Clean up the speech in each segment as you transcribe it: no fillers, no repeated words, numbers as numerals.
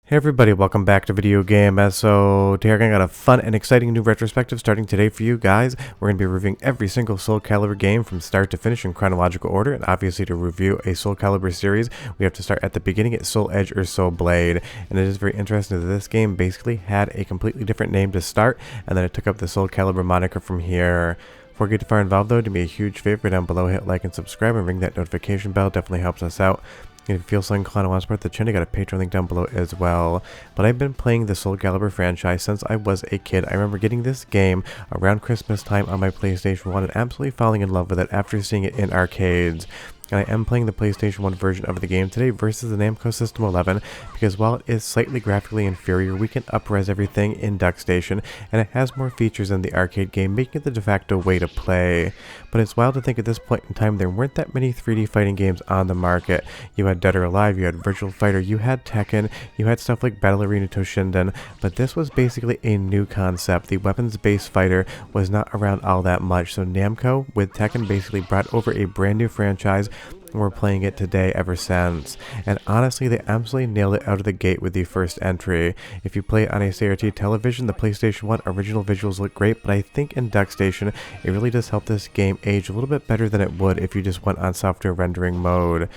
Hey everybody, welcome back to Video Game SO. Today I got a fun and exciting new retrospective starting today for you guys. We're going to be reviewing every single Soul Calibur game from start to finish in chronological order, and obviously to review a Soul Calibur series, we have to start at the beginning at Soul Edge or Soul Blade. And it is very interesting that this game basically had a completely different name to start, and then it took up the Soul Calibur moniker from here. Before we get too far involved though, do me a huge favor down below, hit like and subscribe and ring that notification bell, definitely helps us out. If you feel so inclined and want to support the channel, I got a Patreon link down below as well. But I've been playing the Soul Calibur franchise since I was a kid. I remember getting this game around Christmas time on my PlayStation 1 and absolutely falling in love with it after seeing it in arcades. And I am playing the PlayStation 1 version of the game today versus the Namco System 11 because while it is slightly graphically inferior, we can up-res everything in DuckStation, and it has more features than the arcade game, making it the de facto way to play. But it's wild to think at this point in time there weren't that many 3D fighting games on the market. You had Dead or Alive, you had Virtual Fighter, you had Tekken, you had stuff like Battle Arena Toshinden, but this was basically a new concept. The weapons-based fighter was not around all that much, so Namco with Tekken basically brought over a brand new franchise. We're playing it today ever since, and honestly they absolutely nailed it out of the gate with the first entry. If you play it on a CRT television, the PlayStation 1 original visuals look great, but I think in DuckStation it really does help this game age a little bit better than it would if you just went on software rendering mode.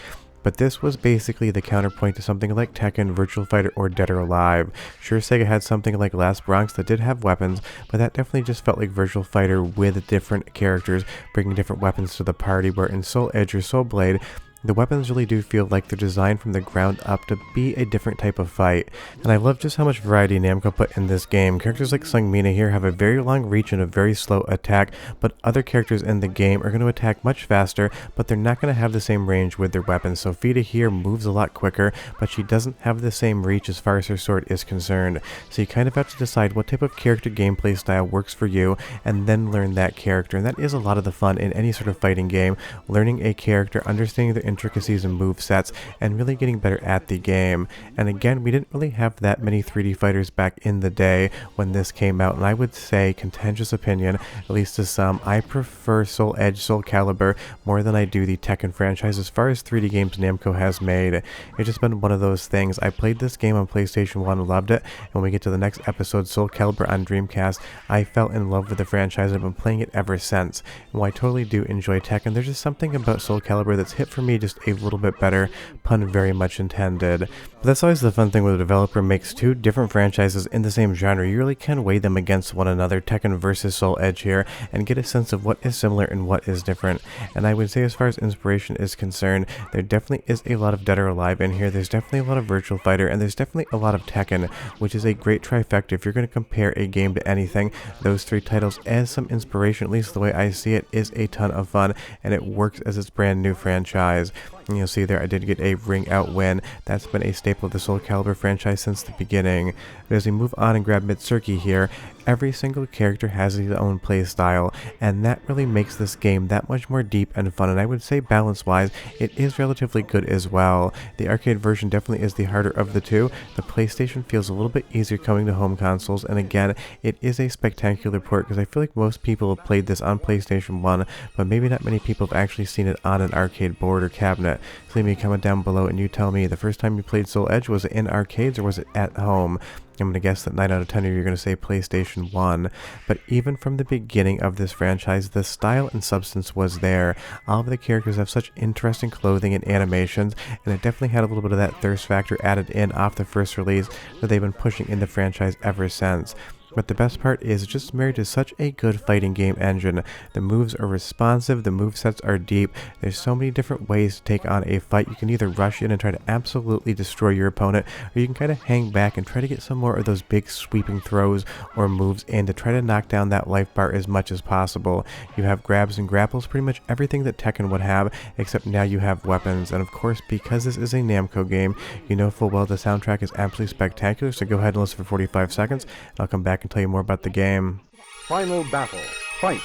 But this was basically the counterpoint to something like Tekken, Virtual Fighter, or Dead or Alive. Sure, Sega had something like Last Bronx that did have weapons, but that definitely just felt like Virtual Fighter with different characters bringing different weapons to the party, where in Soul Edge or Soul Blade, the weapons really do feel like they're designed from the ground up to be a different type of fight. And I love just how much variety Namco put in this game. Characters like Sung Mina here have a very long reach and a very slow attack, but other characters in the game are going to attack much faster, but they're not going to have the same range with their weapons. So Fida here moves a lot quicker, but she doesn't have the same reach as far as her sword is concerned. So you kind of have to decide what type of character gameplay style works for you, and then learn that character. And that is a lot of the fun in any sort of fighting game, learning a character, understanding their intricacies and move sets, and really getting better at the game. And again, we didn't really have that many 3D fighters back in the day when this came out, and I would say, contentious opinion, at least to some, I prefer Soul Edge, Soul Calibur more than I do the Tekken franchise as far as 3D games Namco has made. It's just been one of those things. I played this game on PlayStation 1, loved it, and when we get to the next episode, Soul Calibur on Dreamcast, I fell in love with the franchise and I've been playing it ever since. And while I totally do enjoy Tekken, there's just something about Soul Calibur that's hit for me just a little bit better, pun very much intended. But that's always the fun thing when a developer makes two different franchises in the same genre. You really can weigh them against one another, Tekken versus Soul Edge here, and get a sense of what is similar and what is different. And I would say as far as inspiration is concerned, there definitely is a lot of Dead or Alive in here, there's definitely a lot of Virtual Fighter, and there's definitely a lot of Tekken, which is a great trifecta. If you're going to compare a game to anything, those three titles as some inspiration, at least the way I see it, is a ton of fun, and it works as its brand new franchise. And you'll see there I did get a ring out win. That's been a staple of the Soul Calibur franchise since the beginning. But as we move on and grab Mitsuki here, every single character has his own play style, and that really makes this game that much more deep and fun. And I would say balance wise, it is relatively good as well. The arcade version definitely is the harder of the two. The PlayStation feels a little bit easier coming to home consoles, and again, it is a spectacular port because I feel like most people have played this on PlayStation 1, but maybe not many people have actually seen it on an arcade board or cabinet. So leave me a comment down below and you tell me, the first time you played Soul Edge, was it in arcades or was it at home? I'm going to guess that 9 out of 10 of you are going to say PlayStation 1. But even from the beginning of this franchise, the style and substance was there. All of the characters have such interesting clothing and animations, and it definitely had a little bit of that thirst factor added in off the first release that they've been pushing in the franchise ever since. But the best part is it's just married to such a good fighting game engine. The moves are responsive, the movesets are deep, there's so many different ways to take on a fight. You can either rush in and try to absolutely destroy your opponent, or you can kind of hang back and try to get some more of those big sweeping throws or moves in to try to knock down that life bar as much as possible. You have grabs and grapples, pretty much everything that Tekken would have, except now you have weapons. And of course, because this is a Namco game, you know full well the soundtrack is absolutely spectacular, so go ahead and listen for 45 seconds, and I'll come back and tell you more about the game. Final battle. Fight.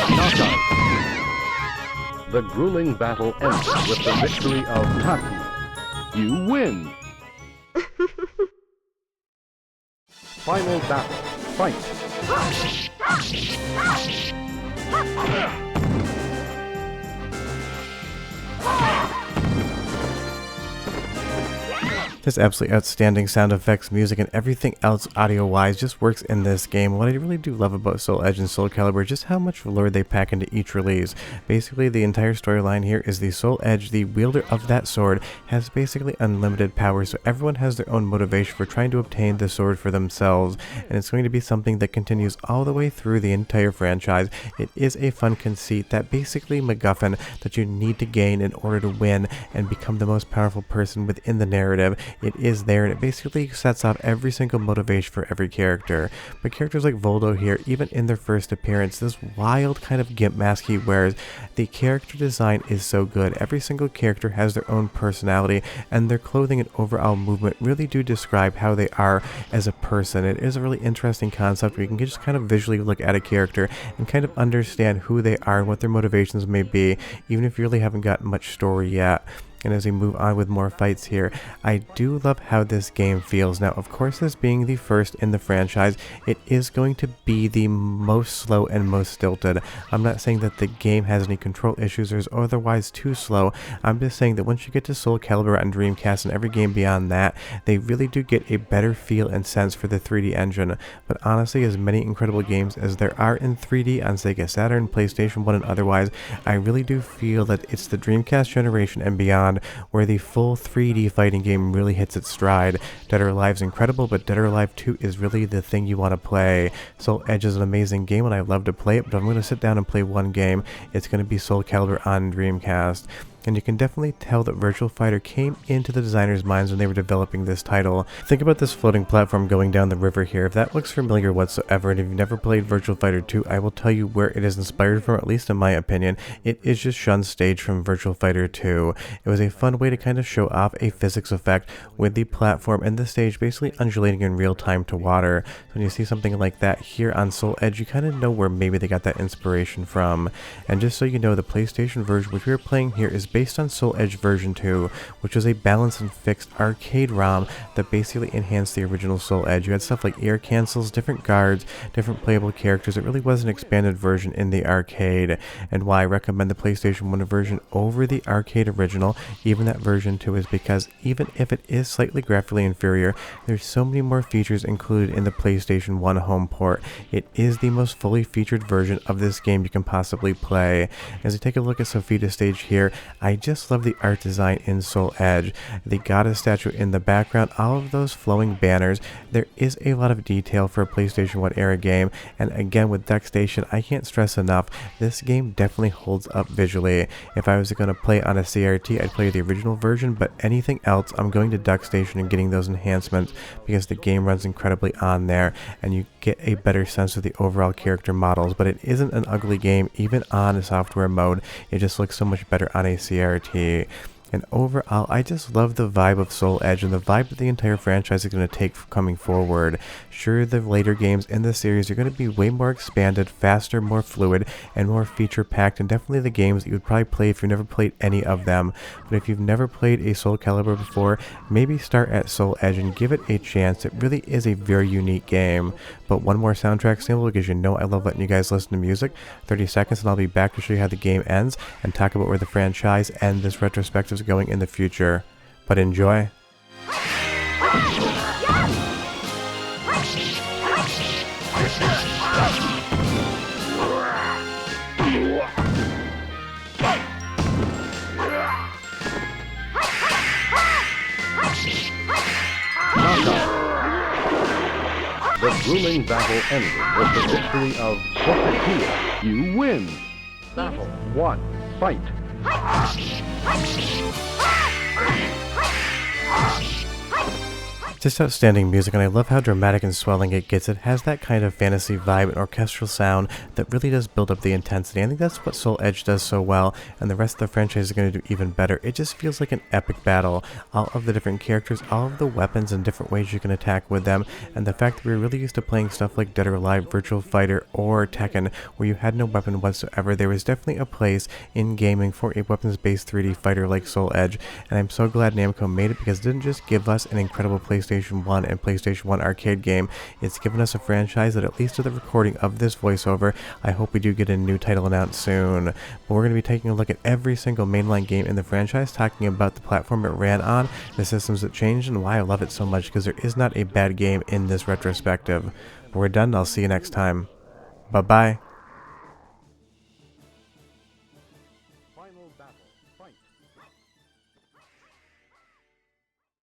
Knockout. The grueling battle ended with the victory of Taki. You win! Final battle. Fight! Just absolutely outstanding sound effects, music, and everything else audio-wise just works in this game. What I really do love about Soul Edge and Soul Calibur is just how much lore they pack into each release. Basically, the entire storyline here is the Soul Edge, the wielder of that sword, has basically unlimited power, so everyone has their own motivation for trying to obtain the sword for themselves, and it's going to be something that continues all the way through the entire franchise. It is a fun conceit, that basically MacGuffin that you need to gain in order to win and become the most powerful person within the narrative. It is there, and it basically sets off every single motivation for every character. But characters like Voldo here, even in their first appearance, this wild kind of gimp mask he wears, the character design is so good. Every single character has their own personality, and their clothing and overall movement really do describe how they are as a person. It is a really interesting concept where you can just kind of visually look at a character and kind of understand who they are and what their motivations may be, even if you really haven't gotten much story yet. And as we move on with more fights here, I do love how this game feels. Now, of course, this being the first in the franchise, it is going to be the most slow and most stilted. I'm not saying that the game has any control issues or is otherwise too slow. I'm just saying that once you get to Soul Calibur on Dreamcast and every game beyond that, they really do get a better feel and sense for the 3D engine. But honestly, as many incredible games as there are in 3D on Sega Saturn, PlayStation 1, and otherwise, I really do feel that it's the Dreamcast generation and beyond where the full 3D fighting game really hits its stride. Dead or Alive's incredible, but Dead or Alive 2 is really the thing you want to play. Soul Edge is an amazing game and I love to play it, but I'm going to sit down and play one game. It's going to be Soul Calibur on Dreamcast. And you can definitely tell that Virtual Fighter came into the designers' minds when they were developing this title. Think about this floating platform going down the river here. If that looks familiar whatsoever, and if you've never played Virtual Fighter 2, I will tell you where it is inspired from, at least in my opinion. It is just Shun's stage from Virtual Fighter 2. It was a fun way to kind of show off a physics effect with the platform and the stage basically undulating in real time to water. So when you see something like that here on Soul Edge, you kind of know where maybe they got that inspiration from. And just so you know, the PlayStation version which we are playing here is based on Soul Edge version 2, which was a balanced and fixed arcade ROM that basically enhanced the original Soul Edge. You had stuff like air cancels, different guards, different playable characters. It really was an expanded version in the arcade, and why I recommend the PlayStation 1 version over the arcade original, even that version 2, is because even if it is slightly graphically inferior, there's so many more features included in the PlayStation 1 home port. It is the most fully featured version of this game you can possibly play. As we take a look at Sophia's stage here, I just love the art design in Soul Edge. The goddess statue in the background, all of those flowing banners. There is a lot of detail for a PlayStation 1 era game, and again with Deck Station, I can't stress enough, this game definitely holds up visually. If I was going to play on a CRT, I'd play the original version, but anything else, I'm going to Deck Station and getting those enhancements because the game runs incredibly on there, and you get a better sense of the overall character models. But it isn't an ugly game, even on a software mode. It just looks so much better on a CRT. And overall, I just love the vibe of Soul Edge and the vibe that the entire franchise is going to take coming forward. Sure, the later games in the series are going to be way more expanded, faster, more fluid, and more feature-packed, and definitely the games that you would probably play if you've never played any of them. But if you've never played a Soul Calibur before, maybe start at Soul Edge and give it a chance. It really is a very unique game. But one more soundtrack sample, because you know I love letting you guys listen to music. 30 seconds and I'll be back to show you how the game ends and talk about where the franchise and this retrospective is going in the future. But enjoy. The grueling battle ended with the victory of Soulcalibur. You win! Battle 1. Fight! Just outstanding music, and I love how dramatic and swelling it gets. It has that kind of fantasy vibe and orchestral sound that really does build up the intensity. I think that's what Soul Edge does so well, and the rest of the franchise is going to do even better. It just feels like an epic battle. All of the different characters, all of the weapons and different ways you can attack with them, and the fact that we were really used to playing stuff like Dead or Alive, Virtual Fighter, or Tekken, where you had no weapon whatsoever. There was definitely a place in gaming for a weapons-based 3D fighter like Soul Edge, and I'm so glad Namco made it because it didn't just give us an incredible PlayStation 1 and PlayStation 1 arcade game. It's given us a franchise that, at least to the recording of this voiceover, I hope we do get a new title announced soon. But we're going to be taking a look at every single mainline game in the franchise, talking about the platform it ran on, the systems that changed, and why I love it so much, because there is not a bad game in this retrospective. But we're done. I'll see you next time. Bye-bye.